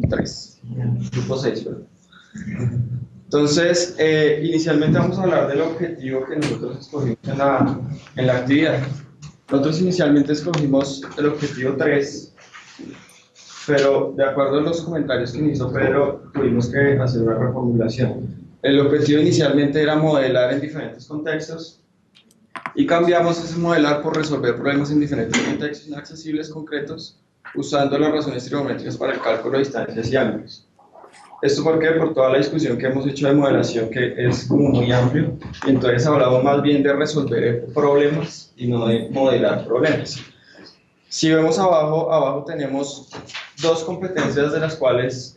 3, grupo 6, ¿verdad? Entonces, inicialmente vamos a hablar del objetivo que nosotros escogimos en la actividad. Nosotros inicialmente escogimos el objetivo 3, pero de acuerdo a los comentarios que me hizo Pedro, tuvimos que hacer una reformulación. El objetivo inicialmente era modelar en diferentes contextos y cambiamos ese modelar por resolver problemas en diferentes contextos inaccesibles concretos usando las razones trigonométricas para el cálculo de distancias y ángulos. ¿Esto por qué? Por toda la discusión que hemos hecho de modelación, que es como muy amplio, y entonces hablamos más bien de resolver problemas y no de modelar problemas. Si vemos abajo tenemos dos competencias de las cuales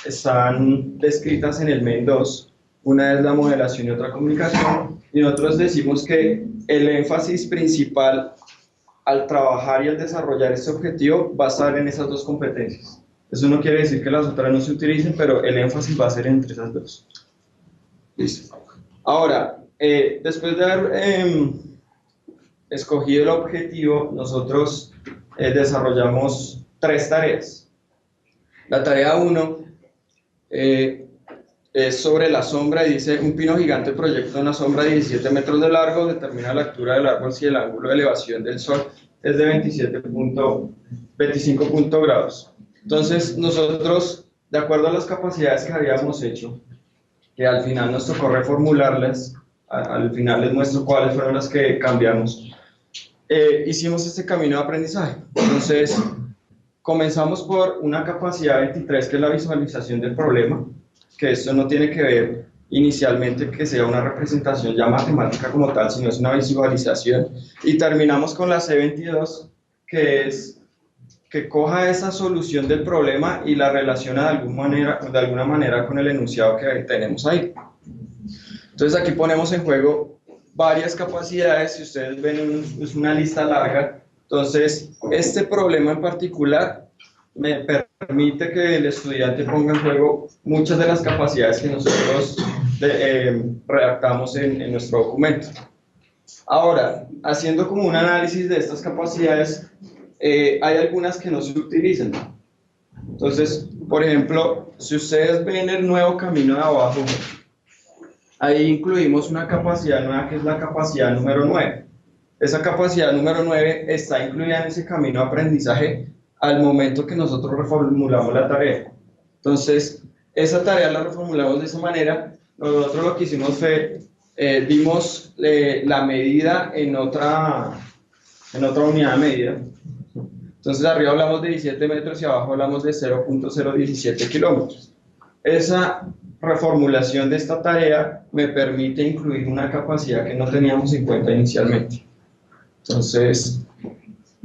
están descritas en el MEN 2. Una es la modelación y otra comunicación, y nosotros decimos que el énfasis principal al trabajar y al desarrollar este objetivo va a estar en esas dos competencias. Eso no quiere decir que las otras no se utilicen, pero el énfasis va a ser entre esas dos. Listo. Ahora, después de haber escogido el objetivo, nosotros desarrollamos 3 tareas. La tarea 1 es sobre la sombra y dice: un pino gigante proyecta una sombra de 17 metros de largo, determina la altura del árbol si el ángulo de elevación del sol es de 25 grados. Entonces, nosotros, de acuerdo a las capacidades que habíamos hecho, que al final nos tocó reformularlas, al final les muestro cuáles fueron las que cambiamos, hicimos este camino de aprendizaje. Entonces, comenzamos por una capacidad 23, que es la visualización del problema, que esto no tiene que ver inicialmente que sea una representación ya matemática como tal, sino es una visualización, y terminamos con la C22, que es que coja esa solución del problema y la relaciona de alguna manera con el enunciado que tenemos ahí. Entonces aquí ponemos en juego varias capacidades. Si ustedes ven, es una lista larga. Entonces, este problema en particular me permite que el estudiante ponga en juego muchas de las capacidades que nosotros redactamos en nuestro documento. Ahora, haciendo como un análisis de estas capacidades, hay algunas que no se utilizan. Entonces, por ejemplo, si ustedes ven el nuevo camino de abajo, ahí incluimos una capacidad nueva que es la capacidad número 9. Esa capacidad número 9 está incluida en ese camino de aprendizaje al momento que nosotros reformulamos la tarea. Entonces, esa tarea la reformulamos de esa manera. Nosotros lo que hicimos fue, dimos la medida en otra unidad de medida. Entonces, arriba hablamos de 17 metros y abajo hablamos de 0.017 kilómetros. Esa reformulación de esta tarea me permite incluir una capacidad que no teníamos en cuenta inicialmente. Entonces,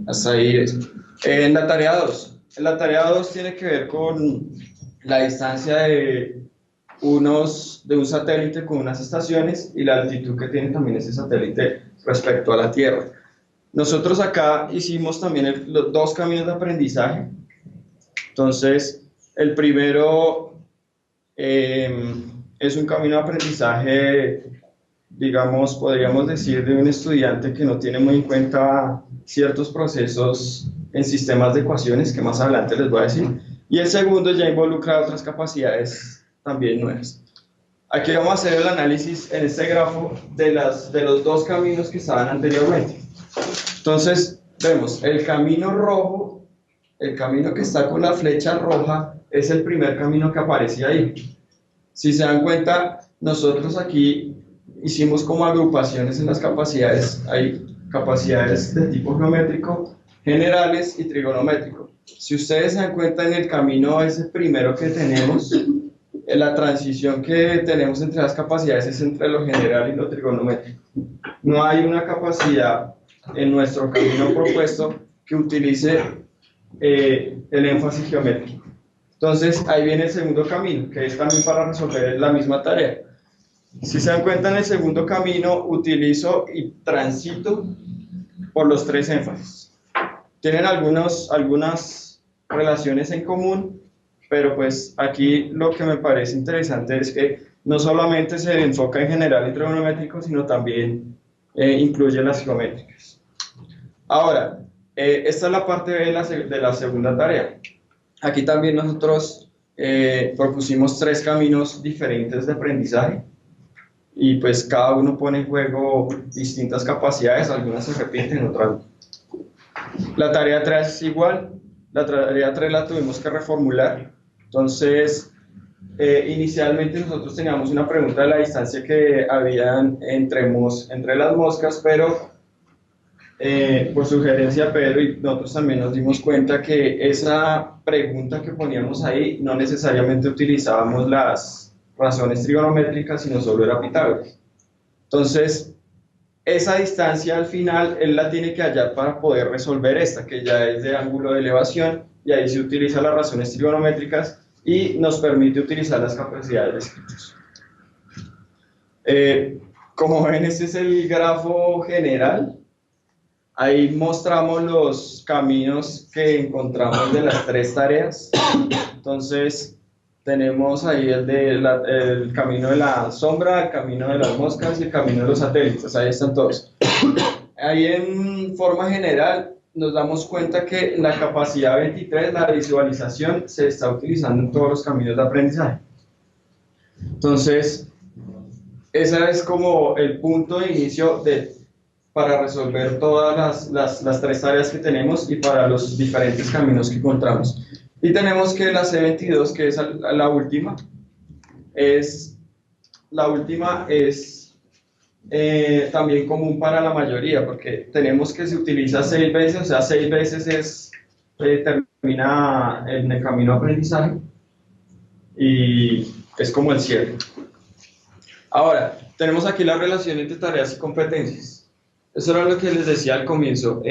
hasta ahí es. En la tarea 2. En la tarea 2 tiene que ver con la distancia de un satélite con unas estaciones y la altitud que tiene también ese satélite respecto a la Tierra. Nosotros acá hicimos también los dos caminos de aprendizaje. Entonces, el primero es un camino de aprendizaje, digamos, podríamos decir, de un estudiante que no tiene muy en cuenta ciertos procesos en sistemas de ecuaciones, que más adelante les voy a decir. Y el segundo ya involucra otras capacidades también nuevas. Aquí vamos a hacer el análisis en este grafo de los dos caminos que estaban anteriormente. Entonces, vemos el camino rojo, el camino que está con la flecha roja, es el primer camino que aparece ahí. Si se dan cuenta, nosotros aquí hicimos como agrupaciones en las capacidades. Hay capacidades de tipo geométrico, generales y trigonométrico. Si ustedes se dan cuenta, en el camino ese primero que tenemos, la transición que tenemos entre las capacidades es entre lo general y lo trigonométrico. No hay una capacidad en nuestro camino propuesto que utilice el énfasis geométrico. Entonces, ahí viene el segundo camino, que es también para resolver la misma tarea. Si se dan cuenta, en el segundo camino utilizo y transito por los 3 énfasis. Tienen algunas relaciones en común, pero pues aquí lo que me parece interesante es que no solamente se enfoca en general y trigonométrico, sino también incluye las geométricas. Ahora, esta es la parte B de la segunda tarea. Aquí también nosotros propusimos 3 caminos diferentes de aprendizaje y pues cada uno pone en juego distintas capacidades, algunas se repiten, otras no. La tarea 3 es igual, la tarea 3 la tuvimos que reformular, entonces inicialmente nosotros teníamos una pregunta de la distancia que había entre las moscas, pero por sugerencia de Pedro y nosotros también nos dimos cuenta que esa pregunta que poníamos ahí no necesariamente utilizábamos las razones trigonométricas, sino solo era Pitágoras. Entonces, esa distancia al final él la tiene que hallar para poder resolver esta, que ya es de ángulo de elevación, y ahí se utilizan las razones trigonométricas y nos permite utilizar las capacidades de escritos. Como ven, este es el grafo general. Ahí mostramos los caminos que encontramos de las 3 tareas. Entonces, tenemos ahí el camino de la sombra, el camino de las moscas y el camino de los satélites. Ahí están todos. Ahí en forma general nos damos cuenta que la capacidad 23, la visualización, se está utilizando en todos los caminos de aprendizaje. Entonces, ese es como el punto de inicio para resolver todas las 3 tareas que tenemos y para los diferentes caminos que encontramos. Y tenemos que la C22, que es la última, es también común para la mayoría, porque tenemos que se utiliza 6 veces, o sea, 6 veces termina en el camino de aprendizaje y es como el cierre. Ahora, tenemos aquí la relación entre tareas y competencias. Eso era lo que les decía al comienzo.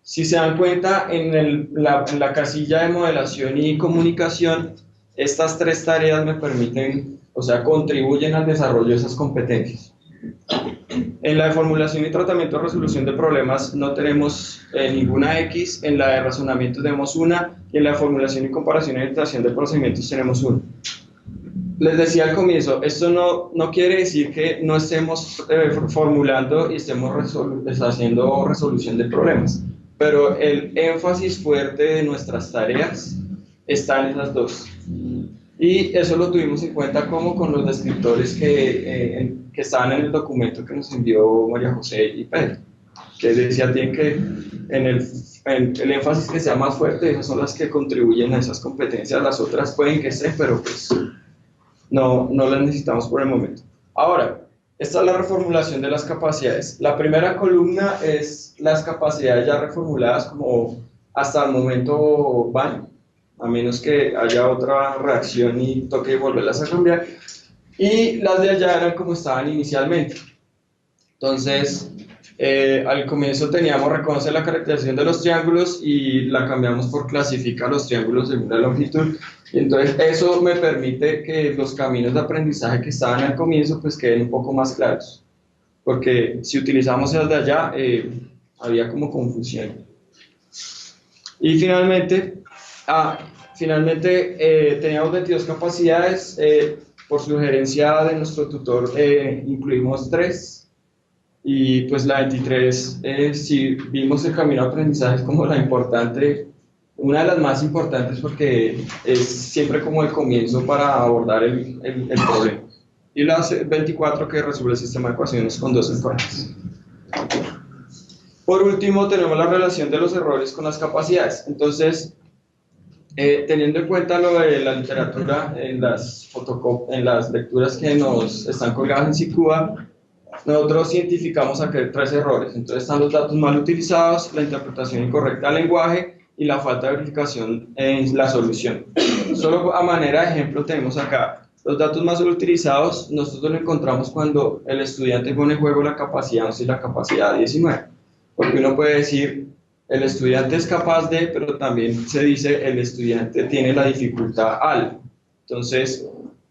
Si se dan cuenta, en la casilla de modelación y comunicación, estas 3 tareas me permiten, o sea, contribuyen al desarrollo de esas competencias. En la de formulación y tratamiento de resolución de problemas no tenemos ninguna X, en la de razonamiento tenemos una, y en la de formulación y comparación y orientación de procedimientos tenemos una. Les decía al comienzo, esto no quiere decir que no estemos formulando y estemos haciendo resolución de problemas, pero el énfasis fuerte de nuestras tareas está en esas 2. Y eso lo tuvimos en cuenta como con los descriptores que estaban en el documento que nos envió María José y Pedro, que decía tienen que el énfasis que sea más fuerte, esas son las que contribuyen a esas competencias, las otras pueden que estén, pero pues no las necesitamos por el momento. Ahora, esta es la reformulación de las capacidades. La primera columna es las capacidades ya reformuladas como hasta el momento van, a menos que haya otra reacción y toque volverlas a cambiar. Y las de allá eran como estaban inicialmente. Entonces, al comienzo teníamos reconocer la caracterización de los triángulos y la cambiamos por clasifica los triángulos según la longitud. Y entonces eso me permite que los caminos de aprendizaje que estaban al comienzo pues queden un poco más claros. Porque si utilizamos el de allá, había como confusión. Y finalmente teníamos 22 capacidades. Por sugerencia de nuestro tutor, incluimos 3. Y pues la 23, si vimos el camino de aprendizaje como la importante, una de las más importantes porque es siempre como el comienzo para abordar el problema. Y la 24 que resuelve el sistema de ecuaciones con 2 encuadres. Por último tenemos la relación de los errores con las capacidades. Entonces, teniendo en cuenta lo de la literatura en las lecturas que nos están colgadas en SICUBA, nosotros identificamos aquí 3 errores. Entonces están los datos mal utilizados, la interpretación incorrecta del lenguaje y la falta de verificación en la solución. Solo a manera de ejemplo tenemos acá los datos más utilizados. Nosotros lo encontramos cuando el estudiante pone en juego la capacidad 11 y la capacidad 19. Porque uno puede decir, el estudiante es capaz de, pero también se dice, el estudiante tiene la dificultad al. Entonces,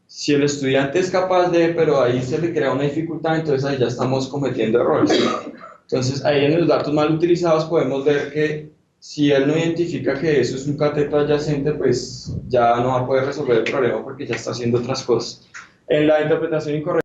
si el estudiante es capaz de, pero ahí se le crea una dificultad, entonces ahí ya estamos cometiendo errores. Entonces, ahí en los datos mal utilizados podemos ver que si él no identifica que eso es un cateto adyacente, pues ya no va a poder resolver el problema porque ya está haciendo otras cosas. En la interpretación incorrecta,